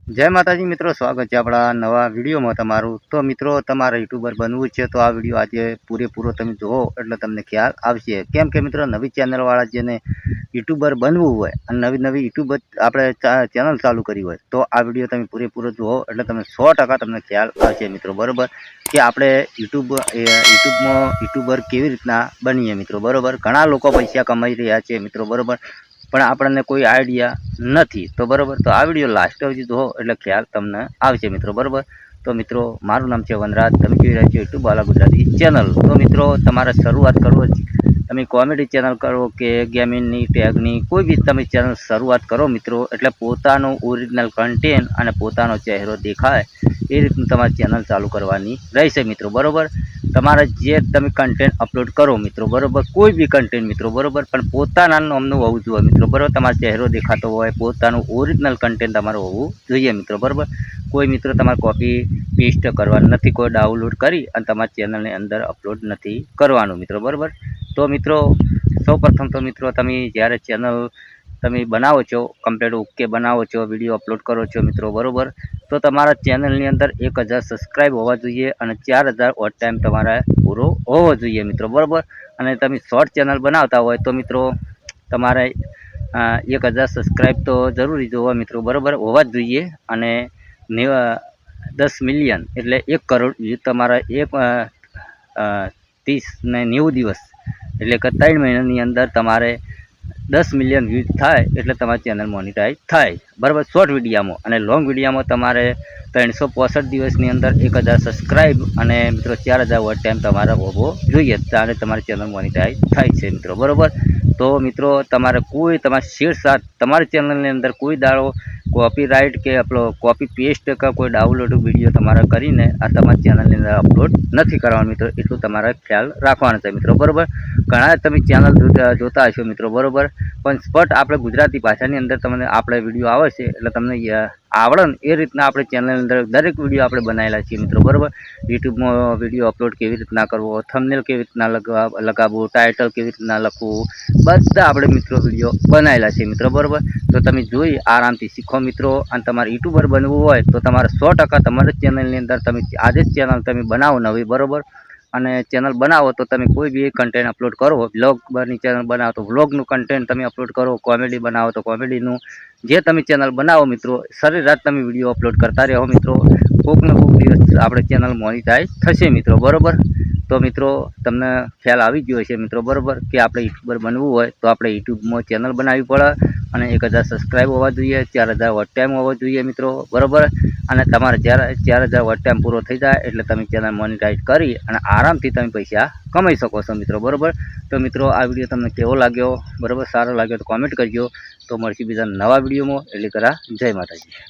जय माताजी मित्रों, स्वागत है अपना नवा विडियो में तमारू। तो मित्रों, तमारे यूट्यूबर बनवू है तो आ विडियो आज पूरेपूरो तमे जोवो एटले तमने ख्याल आवशे। केम के मित्रों, नवी चेनल वाला जेने यूट्यूबर बनवू होय अने नवी नवी यूट्यूब आपणे चेनल चालू करी होय तो आ विडियो तमे पूरेपूरो जोवो एटले तमने 100% तमने ख्याल आवशे मित्रों, बरोबर। कि आपणे यूट्यूब में यूट्यूबर केवी रीतना बनीए मित्रों, बरोबर। घणा लोको पैसा कमाई रह्या छे मित्रों, बरोबर, पण आपणे कोई आइडिया नहीं तो बरोबर। तो आ विडियो लास्ट सुधी जोवो एटले ख्याल तमने आवशे मित्रों, बरोबर। तो मित्रों, मारू नाम छे वनराज, तमे जोई रह्या छो यूट्यूब वाला गुजराती चेनल। तो मित्रों, तमारे शरूआत करो, तमे कॉमेडी चेनल करो के गेमिंगनी टेगनी कोई भी तमे चेनल शरूआत करो मित्रों, एटले पोतानो ओरिजिनल कंटेंट अने पोतानो चेहरो देखाय ए रीतनु तमारे चेनल चालू करवानी रहेशे मित्रों, बरोबर। तमारे जे तमे कंटेंट अपलोड करो मित्रों, बरोबर, कोई भी कंटेंट मित्रों, बरोबर, पण पोताना नामनुं होवुं जोईए मित्रों, बरोबर। तमारो चेहरो देखातो होय, पोतानुं ओरिजिनल कंटेंट तमारुं होवुं जोईए मित्रों, बरोबर। कोई मित्रों तमारे कॉपी पेस्ट करवानुं नथी, कोई डाउनलॉड करी अने तमारा चेनलनी अंदर अपलोड नथी करवानुं मित्रों, बरोबर। तो मित्रों, सौ प्रथम तो मित्रों तमे ज्यारे चेनल तमे बनावो छो, कम्प्लीट ओके बनावो छो, विडियो अपलोड करो छो मित्रों, बरोबर, तो तमारा चेनलनी अंदर 1000 सब्सक्राइब होवा जोईए अने 4000 वॉच टाइम तमारे पूरो होवो जोईए मित्रों, बरोबर। अने तमे शॉर्ट चेनल बनावता होय तो मित्रों तमारे 1000 सब्सक्राइब तो जरूरी जोवा मित्रों, बरोबर, होवा ज जोईए। अने 10 मिलियन एटले 1 करोड़ व्यू तमारा 30 ने 90 दिवस एटले के 3 महीनानी अंदर तमारे 10 मिलियन व्यू थाय एटले तमारी चेनल मोनिटाइज थाय, बराबर। शॉर्ट विडियो में अने लॉन्ग विडियो में तमारे 365 दिवसनी अंदर 1000 सब्सक्राइब अने मित्रों 4000 वॉच टाइम तमारे होवो जोईए, त्यारे तमारी चेनल मोनिटाइज थाय छे मित्रों, बरोबर। तो मित्रों, तमारे कोई तमारे शेरसाथ तमारी चेनलनी अंदर कोई दाड़ो कॉपीराइट के अपलोड कॉपी पेस्ट का कोई डाउनलॉड विडियो तमारे करीने आ तमारी चेनलनी अंदर अपलोड नहीं करवानुं मित्रों, एटलुं तमारे ख्याल राखवानो छे मित्रों, बरोबर। घणा तमे चेनल जोता हशो मित्रों, बरोबर, पण स्पट आपणे गुजराती भाषानी अंदर तमने आपणे विडियो आवे छे एटले तमने आवड़े ए रीतना आपणे चेनल अंदर दरेक विडियो आपणे बनावेला छे मित्रों, बरोबर। यूट्यूब में विडियो अपलोड केवी रीतना करवो, थंबनेल केवी रीतना लगाववुं, टाइटल केवी रीतना लखवुं, बधा आपणे मित्रों विडियो बनावेला छे मित्रों, बरोबर। तो तमे जोई आरामथी शीखो मित्रों। अने तमारे यूट्यूबर बनवुं होय तो तमारे 100% तमारे चेनलनी अंदर तमे आज ज चेनल तमे बनावो नवी, बरोबर। अने चेनल बनावो तो तमे कोई भी कंटेंट अपलोड करो, व्लॉग बनी चेनल बनावो तो व्लॉगनुं कंटेंट तमे अपलोड करो, कॉमेडी बनावो तो कॉमेडीनुं जे तमे चेनल बनावो मित्रों, सरेराश तमे विडियो अपलोड करता रहो मित्रों, कोक ने कोक दिवस आपणे चेनल मोनिटाइज थशे मित्रों, बरोबर। तो मित्रों, तमने ख्याल आवी गयो हशे मित्रों, बरोबर, कि आपणे यूट्यूबर बनवुं होय तो आपणे यूट्यूब में चेनल बनावी पड़े अने 1000 सब्सक्राइब होवा जोईए, 4000 वॉच टाइम होवो जोईए मित्रों, बरोबर। अने तमारे ज्यारे 4000 वॉच टाइम पूरो थई जाय एटले तमे चेनल मोनिटाइज करी अने आरामथी तमे पैसा कमाई शको छो मित्रों, बरोबर। तो मित्रों, आ विडियो तमने केवो लाग्यो, बरोबर, सारो लाग्यो तो कॉमेंट करजो। तो मळीए बीजा नवा विडियो में, एटले करा जय माताजी।